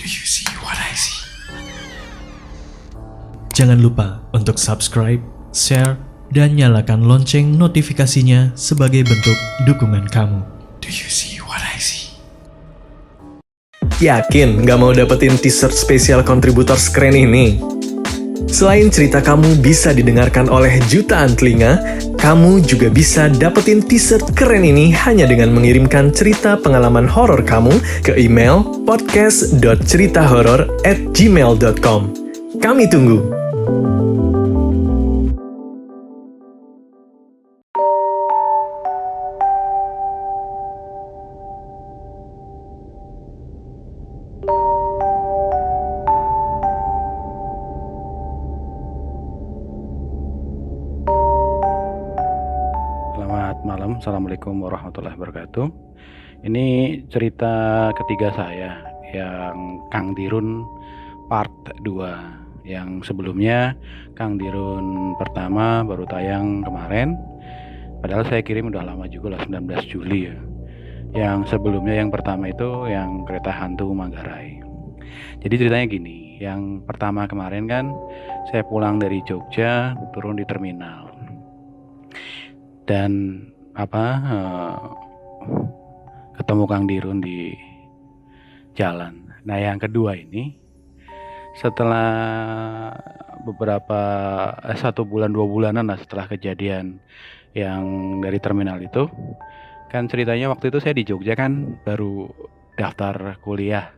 Do you see what I see? Jangan lupa untuk subscribe, share, dan nyalakan lonceng notifikasinya sebagai bentuk dukungan kamu. Do you see what I see? Yakin nggak mau dapetin t-shirt spesial kontributor keren ini? Selain cerita kamu bisa didengarkan oleh jutaan telinga, kamu juga bisa dapetin t-shirt keren ini hanya dengan mengirimkan cerita pengalaman horor kamu ke email podcast.ceritahoror@gmail.com. Kami tunggu. Selamat malam, Assalamualaikum warahmatullahi wabarakatuh. Ini cerita ketiga saya yang Kang Dirun part 2. Yang sebelumnya Kang Dirun pertama baru tayang kemarin. Padahal saya kirim udah lama juga lah, 19 Juli ya. Yang sebelumnya yang pertama itu yang kereta hantu Manggarai. Jadi ceritanya gini, yang pertama kemarin kan saya pulang dari Jogja, turun di terminal. Dan ketemu Kang Dirun di jalan. Nah yang kedua ini setelah beberapa 1 bulan 2 bulanan lah setelah kejadian yang dari terminal itu, kan ceritanya waktu itu saya di Jogja kan baru daftar kuliah.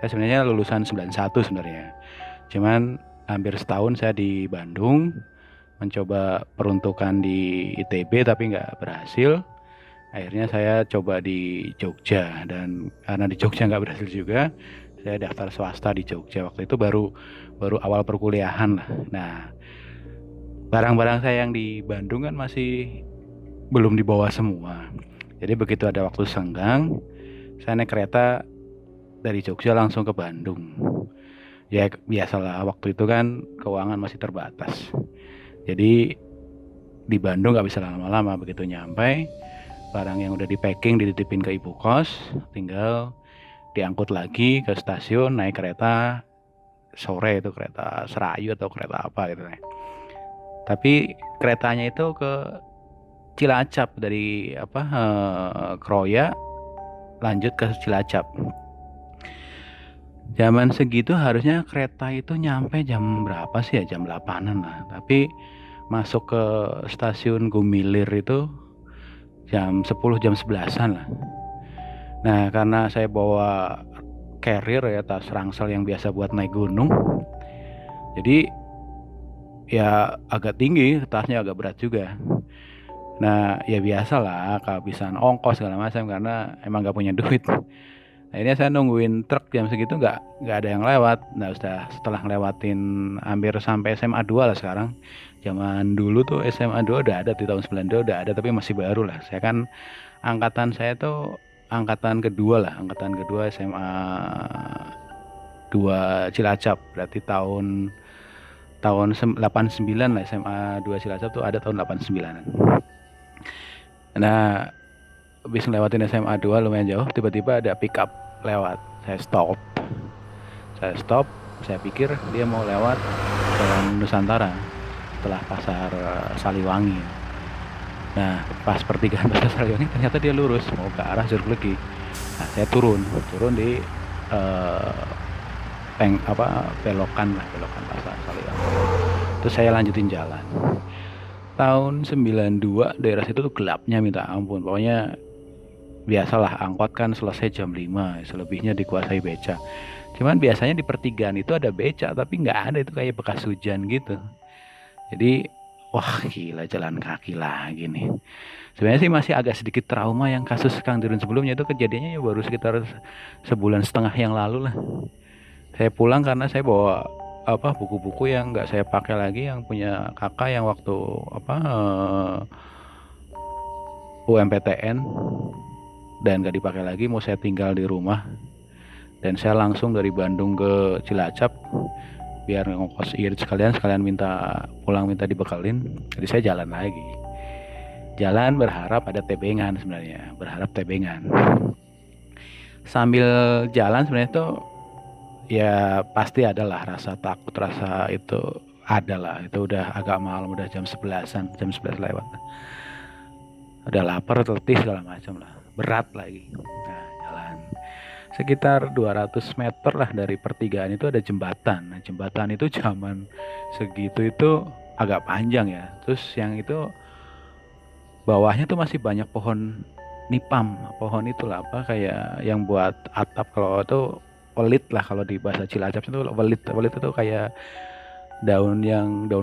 Saya sebenarnya lulusan 91 sebenarnya, cuman hampir setahun saya di Bandung mencoba peruntukan di ITB tapi nggak berhasil. Akhirnya saya coba di Jogja, dan karena di Jogja nggak berhasil juga, saya daftar swasta di Jogja. Waktu itu baru awal perkuliahan lah. Nah, barang-barang saya yang di Bandung kan masih belum dibawa semua. Jadi begitu ada waktu senggang, saya naik kereta dari Jogja langsung ke Bandung. Ya biasalah, waktu itu kan keuangan masih terbatas. Jadi di Bandung gak bisa lama-lama, begitu nyampe barang yang udah di packing dititipin ke ibu kos, tinggal diangkut lagi ke stasiun, naik kereta sore, itu kereta Serayu atau kereta apa gitu. Tapi keretanya itu ke Cilacap, dari Kroya lanjut ke Cilacap. Zaman segitu harusnya kereta itu nyampe jam berapa sih ya, jam 8-an lah. Tapi masuk ke stasiun Gumilir itu jam 10, jam 11-an lah. Nah karena saya bawa carrier ya, tas rangsel yang biasa buat naik gunung, jadi ya agak tinggi, tasnya agak berat juga. Nah ya biasalah kehabisan ongkos segala macam karena emang gak punya duit. Akhirnya saya nungguin truk jam segitu nggak ada yang lewat. Nah setelah ngelewatin hampir sampai SMA 2 lah sekarang. Zaman dulu tuh SMA 2 udah ada, di tahun 92 udah ada, tapi masih baru lah. Saya kan saya tuh angkatan kedua SMA 2 Cilacap. Berarti tahun 89 lah, SMA 2 Cilacap tuh ada tahun 89-an. Nah habis ngelewatin SMA 2 lumayan jauh, tiba-tiba ada pick up lewat. Saya stop, saya pikir dia mau lewat Jalan Nusantara setelah pasar Saliwangi. Nah pas pertigaan pasar Saliwangi ternyata dia lurus mau ke arah Jeruk Legi. Nah saya turun di belokan pasar Saliwangi. Terus saya lanjutin jalan. Tahun 92 daerah situ tuh gelapnya minta ampun. Pokoknya biasalah, angkot kan selesai jam 5, selebihnya dikuasai beca. Cuman biasanya di pertigaan itu ada beca, tapi nggak ada, itu kayak bekas hujan gitu. Jadi wah gila, jalan kaki lagi nih. Sebenarnya sih masih agak sedikit trauma yang kasus Kang Dirun sebelumnya, itu kejadiannya ya baru sekitar 1,5 bulan yang lalu lah. Saya pulang karena saya bawa buku-buku yang nggak saya pakai lagi, yang punya kakak yang waktu UMPTN, dan gak dipakai lagi, mau saya tinggal di rumah. Dan saya langsung dari Bandung ke Cilacap biar ngongkos irit sekalian minta dibekalin. Jadi saya jalan lagi, berharap ada tebengan. Sambil jalan sebenarnya tuh ya pasti adalah rasa takut, rasa itu adalah. Itu udah agak malam, udah jam 11-an, jam 11 lewat. Udah lapar, letih segala macam lah, berat lagi. Nah, jalan sekitar 200 meter lah dari pertigaan itu ada jembatan. Nah, jembatan itu zaman segitu itu agak panjang ya. Terus yang itu bawahnya tuh masih banyak pohon nipam, pohon itulah apa kayak yang buat atap, kalau itu welit lah kalau di bahasa Cilacap itu welit. Welit itu kayak daun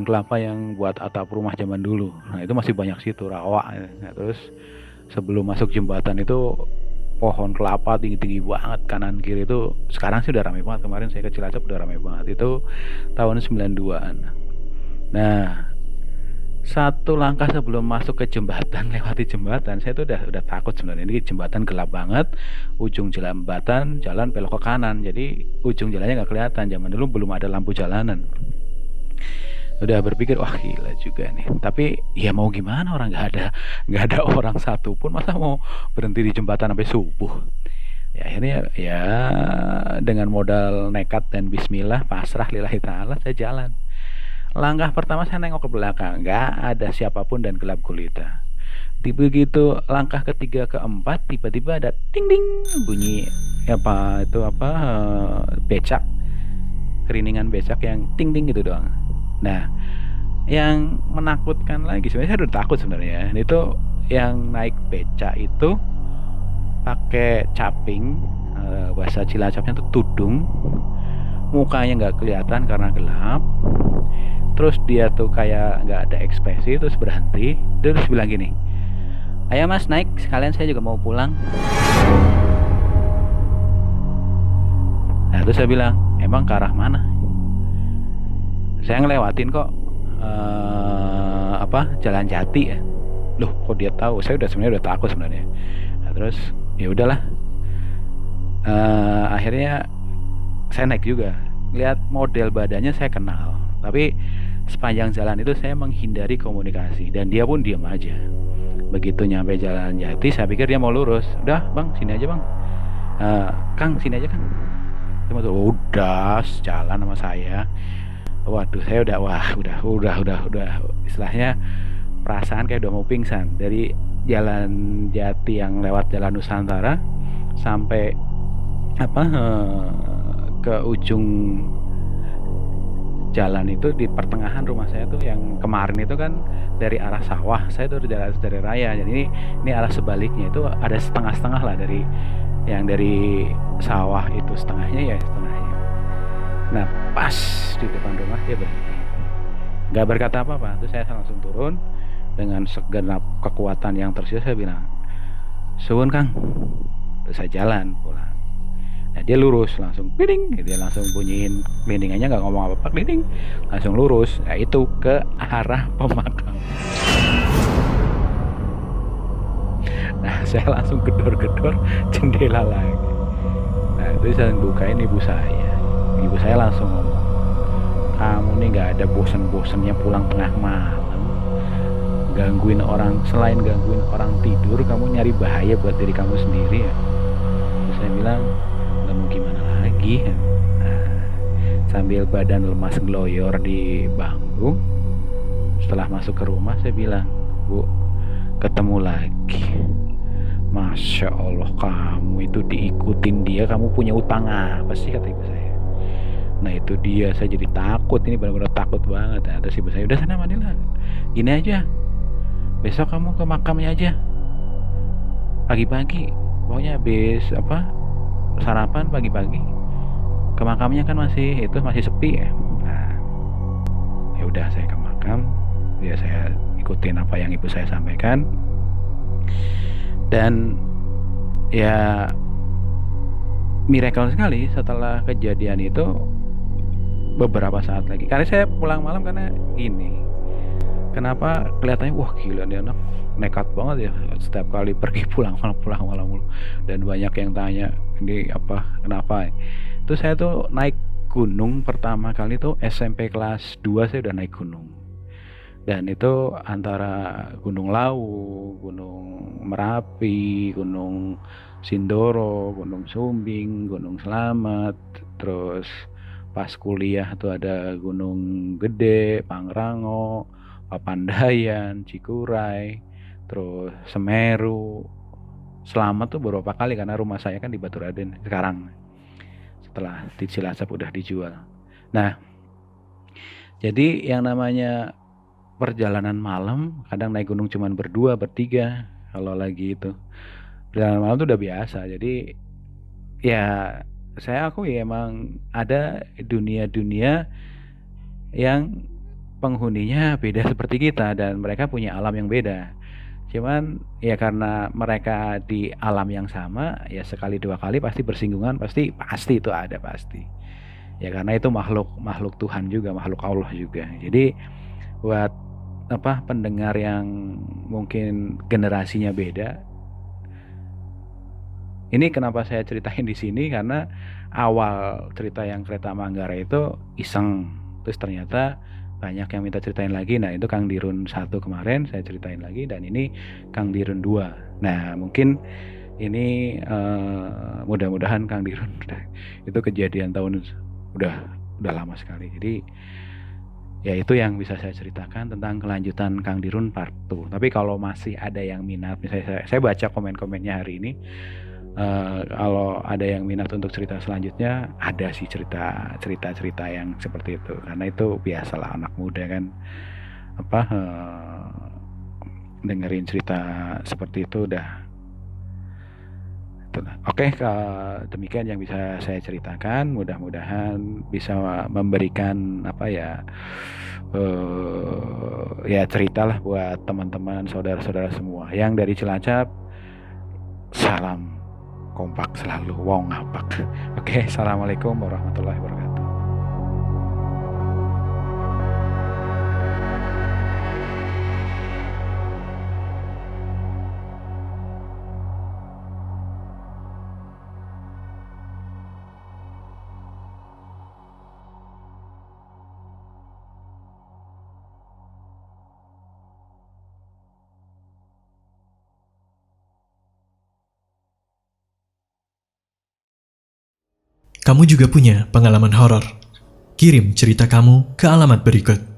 kelapa yang buat atap rumah zaman dulu. Nah, itu masih banyak situ rawa. Nah, terus sebelum masuk jembatan itu pohon kelapa tinggi-tinggi banget kanan kiri itu. Sekarang sih udah ramai banget, kemarin saya ke Cilacap udah ramai banget. Itu tahun 92-an. Nah, satu langkah sebelum masuk ke jembatan, lewati jembatan, saya tuh udah takut sebenarnya. Ini jembatan gelap banget, ujung jembatan jalan belok ke kanan, jadi ujung jalannya nggak kelihatan. Zaman dulu belum ada lampu jalanan. Udah berpikir wah gila juga nih, tapi ya mau gimana, orang nggak ada orang satu pun, masa mau berhenti di jembatan sampai subuh. Ya akhirnya ya dengan modal nekat dan bismillah, pasrah lillahi ta'ala, saya jalan. Langkah pertama saya nengok ke belakang, nggak ada siapapun dan gelap gulita. Begitu langkah ketiga keempat, tiba-tiba ada ting ding bunyi becak, keriningan becak yang ting ding gitu doang. Nah, yang menakutkan lagi, sebenarnya saya udah takut sebenarnya. Itu yang naik becak itu pakai caping, bahasa Cilacapnya tuh tudung, mukanya nggak kelihatan karena gelap. Terus dia tuh kayak nggak ada ekspresi, terus berhenti, terus bilang gini, ayo mas naik, sekalian saya juga mau pulang. Nah terus saya bilang, emang ke arah mana? Saya ngelewatin kok Jalan Jati ya. Loh kok dia tahu? Saya sebenarnya udah takut sebenarnya. Nah, terus ya udahlah. Akhirnya saya naik juga. Lihat model badannya saya kenal, tapi sepanjang jalan itu saya menghindari komunikasi dan dia pun diam aja. Begitu nyampe Jalan Jati, saya pikir dia mau lurus. Udah bang, sini aja bang. Kang sini aja kang. Dia udah jalan sama saya. Waduh, saya udah istilahnya perasaan kayak udah mau pingsan. Dari Jalan Jati yang lewat Jalan Nusantara sampai ke ujung jalan itu, di pertengahan rumah saya tuh yang kemarin itu kan dari arah sawah, saya tuh dari raya. Jadi ini arah sebaliknya itu ada setengah-setengah lah, dari yang dari sawah itu setengahnya. Nah pas di depan rumah dia berhenti, nggak berkata apa-apa. Terus saya langsung turun dengan segenap kekuatan yang tersisa, saya bilang, suwun kang. Terus saya jalan pulang. Nah dia lurus langsung keliling, dia langsung bunyiin kelindingannya, nggak ngomong apa-apa, keliling langsung lurus. Nah itu ke arah pemakaman. Nah saya langsung gedor-gedor jendela lagi. Nah itu saya bukain ibu saya. Ibu saya langsung ngomong, kamu nih nggak ada bosan-bosannya pulang tengah malam, gangguin orang, selain gangguin orang tidur, kamu nyari bahaya buat diri kamu sendiri ya. Terus saya bilang, nggak mau gimana lagi. Nah, sambil badan lemas ngeloyor di bangku, setelah masuk ke rumah saya bilang, Bu, ketemu lagi. Masya Allah, kamu itu diikutin dia, kamu punya utang apa sih, kata ibu saya. Nah itu dia, saya jadi takut, ini benar-benar takut banget. Nah, terus ibu saya, udah sana mandilah, gini aja, besok kamu ke makamnya aja pagi-pagi, pokoknya habis sarapan pagi-pagi ke makamnya, kan masih sepi ya. Nah ya udah, saya ke makam, ya saya ikutin apa yang ibu saya sampaikan. Dan ya miracle sekali, setelah kejadian itu beberapa saat lagi, karena saya pulang malam, karena ini kenapa kelihatannya wah gila nih anak nekat banget ya, setiap kali pergi pulang malam, dan banyak yang tanya ini kenapa. Itu saya tuh naik gunung pertama kali tuh SMP kelas 2, saya udah naik gunung. Dan itu antara Gunung Lawu, Gunung Merapi, Gunung Sindoro, Gunung Sumbing, Gunung Slamet, terus pas kuliah tuh ada Gunung Gede, Pangrango, Papandayan, Cikuray, terus Semeru. Slamet tuh beberapa kali karena rumah saya kan di Baturaden sekarang. Setelah di Cilacap udah dijual. Nah, jadi yang namanya perjalanan malam, kadang naik gunung cuman berdua, bertiga, kalau lagi itu. Perjalanan malam tuh udah biasa. Jadi ya saya akui emang ada dunia-dunia yang penghuninya beda seperti kita dan mereka punya alam yang beda. Cuman ya karena mereka di alam yang sama, ya sekali dua kali pasti bersinggungan, pasti itu ada pasti. Ya karena itu makhluk Tuhan juga, makhluk Allah juga. Jadi buat pendengar yang mungkin generasinya beda, ini kenapa saya ceritain di sini karena awal cerita yang Kereta Manggarai itu iseng, terus ternyata banyak yang minta ceritain lagi. Nah itu Kang Dirun 1 kemarin saya ceritain lagi, dan ini Kang Dirun 2. Nah mungkin ini mudah-mudahan Kang Dirun itu kejadian tahun udah lama sekali. Jadi ya itu yang bisa saya ceritakan tentang kelanjutan Kang Dirun part 2. Tapi kalau masih ada yang minat, misalnya saya baca komen-komennya hari ini, kalau ada yang minat untuk cerita selanjutnya, ada sih cerita yang seperti itu. Karena itu biasalah anak muda kan dengerin cerita seperti itu udah. Oke, demikian yang bisa saya ceritakan. Mudah-mudahan bisa memberikan ya ceritalah buat teman-teman, saudara-saudara semua yang dari Cilacap. Salam kompak selalu, wong ngapak. Oke, assalamualaikum warahmatullahi wabarakatuh. Kamu juga punya pengalaman horor? Kirim cerita kamu ke alamat berikut.